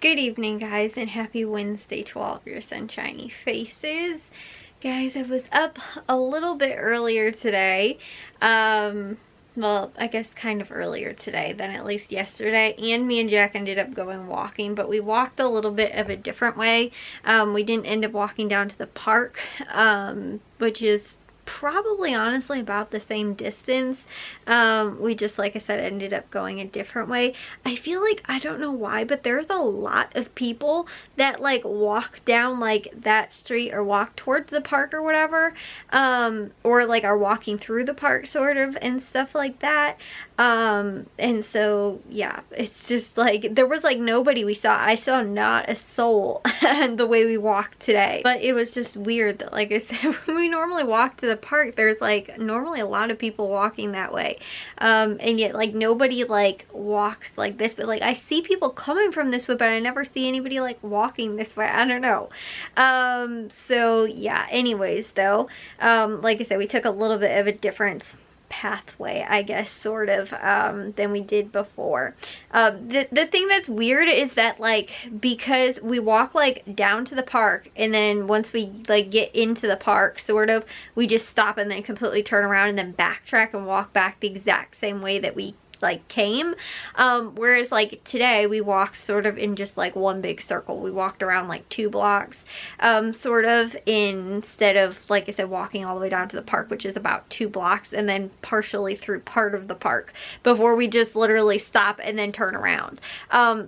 Good evening, guys, and happy Wednesday to all of your sunshiny faces. Guys, I was up a little bit earlier today. Well, I guess kind of earlier today than at least yesterday, and me and Jack ended up going walking, but we walked a little bit of a different way. We didn't end up walking down to the park, which is probably honestly about the same distance. We just, like I said, ended up going a different way. I feel like, I don't know why, but there's a lot of people that like walk down like that street or walk towards the park or whatever, or like are walking through the park sort of and stuff like that. And so yeah, it's just like there was like nobody we saw. I saw not a soul the way we walked today, but it was just weird that, like I said, when we normally walk to the park, there's like normally a lot of people walking that way, and yet like nobody like walks like this, but like I see people coming from this way, but I never see anybody like walking this way. I don't know. So yeah, anyways though, like I said, we took a little bit of a different pathway, I guess, sort of, than we did before. The thing that's weird is that, like, because we walk like down to the park, and then once we like get into the park sort of, we just stop and then completely turn around and then backtrack and walk back the exact same way that we like came, whereas like today we walked sort of in just like one big circle. We walked around like 2 blocks, sort of, instead of, like I said, walking all the way down to the park, which is about 2 blocks, and then partially through part of the park before we just literally stop and then turn around.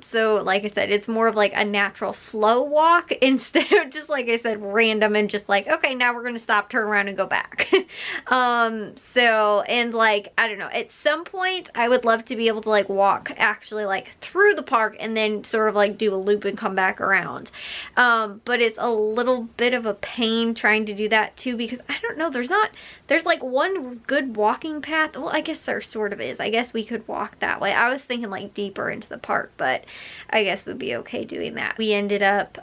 So like I said, it's more of like a natural flow walk instead of just, like I said, random and just like, okay, now we're gonna stop, turn around and go back. So, and like, I don't know, at some point I would love to be able to like walk actually like through the park and then sort of like do a loop and come back around, but it's a little bit of a pain trying to do that too, because I don't know, there's like one good walking path. Well, I guess there sort of is. I guess we could walk that way. I was thinking like deeper into the park, but I guess we'd be okay doing that. We ended up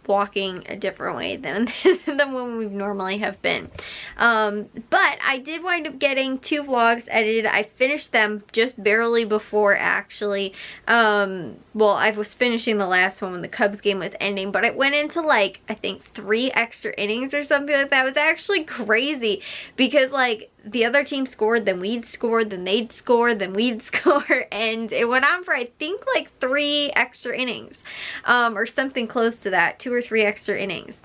walking a different way than when we normally have been, but I did wind up getting 2 vlogs edited. I finished them just barely before, actually. Well, I was finishing the last one when the Cubs game was ending, but it went into like, I think 3 extra innings or something like that. It was actually crazy because like the other team scored, then we'd score, then they'd score, then we'd score, and it went on for I think like 3 extra innings, or something close to that, 2 or 3 extra innings.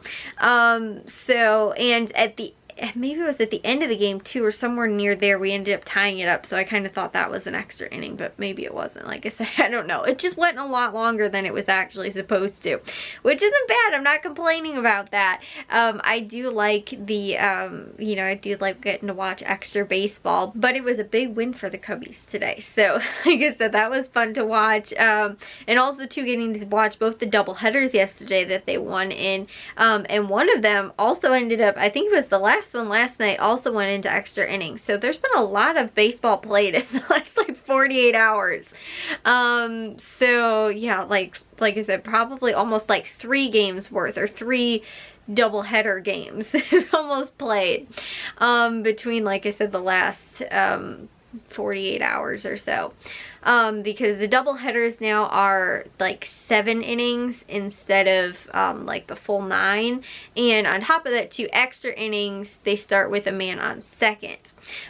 So, and at the, maybe it was at the end of the game too, or somewhere near there, we ended up tying it up, so I kind of thought that was an extra inning, but maybe it wasn't. Like I said, I don't know. It just went a lot longer than it was actually supposed to, which isn't bad. I'm not complaining about that. I do like the, you know, I do like getting to watch extra baseball, but it was a big win for the Cubbies today, so like I said, that was fun to watch, and also too, getting to watch both the double headers yesterday that they won in, and one of them also ended up, I think it was the last one last night, also went into extra innings. So there's been a lot of baseball played in the last like 48 hours. So yeah, like I said, probably almost like 3 games worth, or 3 doubleheader games almost played, between, like I said, the last 48 hours or so. Because the double headers now are like 7 innings instead of like the full 9, and on top of that, 2 extra innings, they start with a man on second.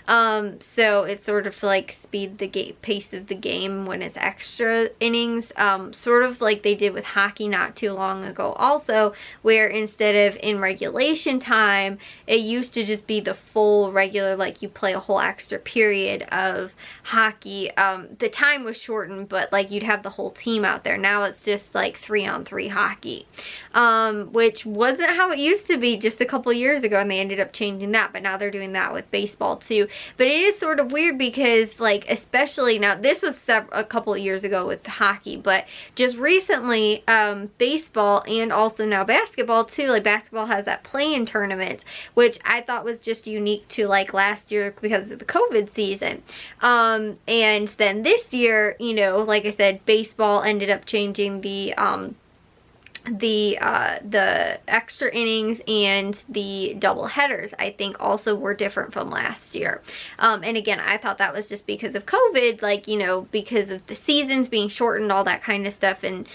So it's sort of to like speed the pace of the game when it's extra innings, sort of like they did with hockey not too long ago also, where instead of in regulation time, it used to just be the full regular, like you play a whole extra period of hockey. The time was shortened, but like you'd have the whole team out there. Now it's just like 3-on-3 hockey, which wasn't how it used to be just a couple years ago, and they ended up changing that, but now they're doing that with baseball too. But it is sort of weird because, like, especially now, this was a couple of years ago with hockey, but just recently, baseball and also now basketball too, like basketball has that play-in tournament, which I thought was just unique to like last year because of the COVID season. And then this year, you know, like I said, baseball ended up changing the the extra innings and the double headers, I think, also were different from last year. And again, I thought that was just because of COVID, like, you know, because of the seasons being shortened, all that kind of stuff. And,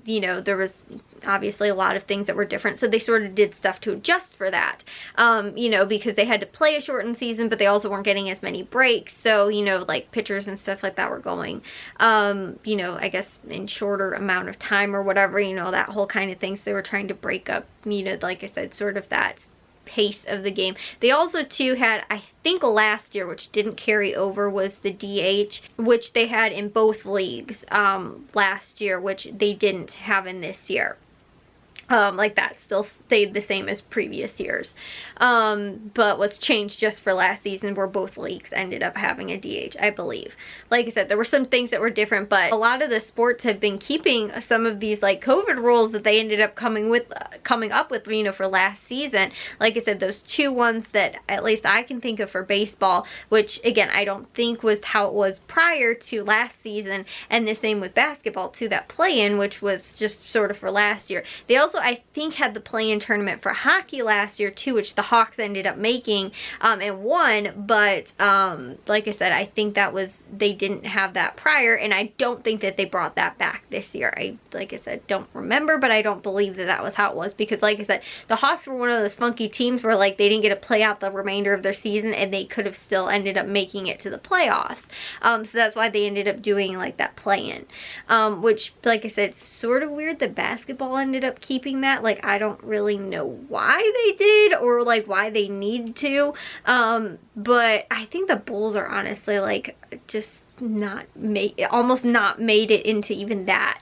you know, there was obviously a lot of things that were different, so they sort of did stuff to adjust for that, you know, because they had to play a shortened season, but they also weren't getting as many breaks, so, you know, like pitchers and stuff like that were going, you know, I guess in shorter amount of time or whatever, you know, that whole kind of thing. So they were trying to break up, you know, like I said, sort of that pace of the game. They also too had, I think last year, which didn't carry over, was the DH, which they had in both leagues last year, which they didn't have in this year. Like that still stayed the same as previous years. But what's changed just for last season where both leagues ended up having a DH, I believe. Like I said, there were some things that were different, but a lot of the sports have been keeping some of these like COVID rules that they ended up coming up with, you know, for last season. Like I said, those two ones that at least I can think of for baseball, which again, I don't think was how it was prior to last season, and the same with basketball too, that play-in, which was just sort of for last year. They also, I think, had the play-in tournament for hockey last year too, which the Hawks ended up making and won, but like I said, I think that was, they didn't have that prior, and I don't think that they brought that back this year. Like I said, don't remember, but I don't believe that that was how it was, because like I said, the Hawks were one of those funky teams where like they didn't get to play out the remainder of their season, and they could have still ended up making it to the playoffs. So that's why they ended up doing like that play-in, which, like I said, it's sort of weird that basketball ended up keeping that. Like, I don't really know why they did, or like why they need to, but I think the Bulls are honestly like just almost not made it into even that.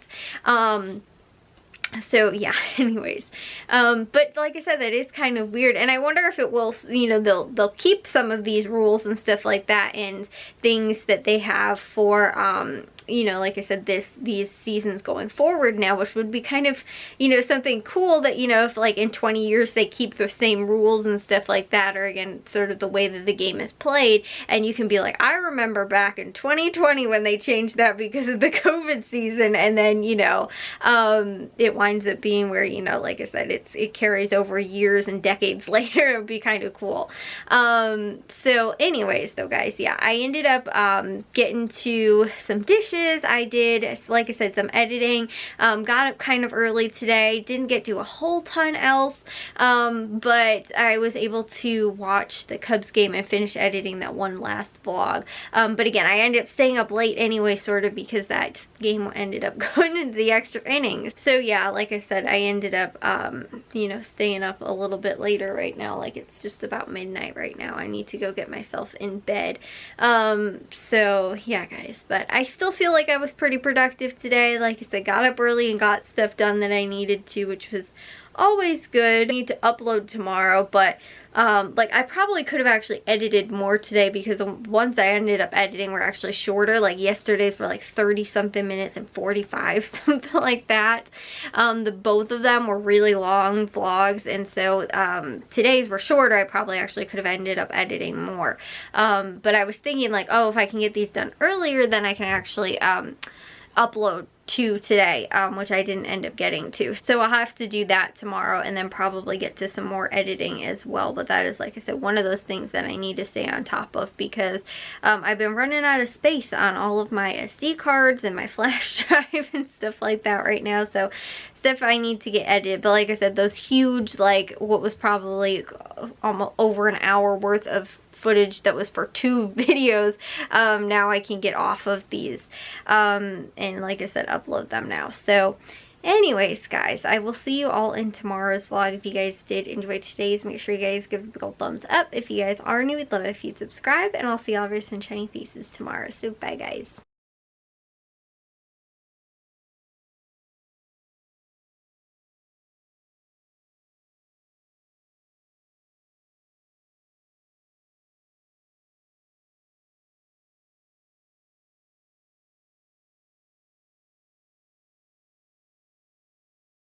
So yeah, anyways, but like I said, that is kind of weird, and I wonder if it will, you know, they'll keep some of these rules and stuff like that, and things that they have for you know, like I said, these seasons going forward now, which would be kind of, you know, something cool that, you know, if like in 20 years they keep the same rules and stuff like that, or again, sort of the way that the game is played, and you can be like, I remember back in 2020 when they changed that because of the COVID season, and then, you know, it winds up being where, you know, like I said, it carries over years and decades later. It would be kind of cool. So anyways though, guys, yeah, I ended up getting to some dishes. I did, like I said, some editing, got up kind of early today, didn't get to a whole ton else, but I was able to watch the Cubs game and finish editing that one last vlog. But again, I ended up staying up late anyway, sort of, because that game ended up going into the extra innings. So yeah, like I said, I ended up, you know, staying up a little bit later right now. Like, it's just about midnight right now. I need to go get myself in bed. So yeah, guys, but I still feel like I was pretty productive today. Like I said, got up early and got stuff done that I needed to, which was always good. I need to upload tomorrow, but like I probably could have actually edited more today, because the ones I ended up editing were actually shorter. Like yesterday's were like 30 something minutes and 45, something like that. Both of them were really long vlogs, and so today's were shorter. I probably actually could have ended up editing more, but I was thinking like, oh, if I can get these done earlier, then I can actually upload 2 today, which I didn't end up getting to. So I'll have to do that tomorrow, and then probably get to some more editing as well. But that is, like I said, one of those things that I need to stay on top of, because I've been running out of space on all of my SD cards and my flash drive and stuff like that right now. So stuff I need to get edited. But like I said, those huge, like what was probably almost over an hour worth of footage that was for 2 videos, now I can get off of these, and like I said, upload them now. So anyways, guys, I will see you all in tomorrow's vlog. If you guys did enjoy today's, make sure you guys give it a big old thumbs up. If you guys are new, we'd love it if you'd subscribe, and I'll see all of your sunshiny faces tomorrow. So bye, guys.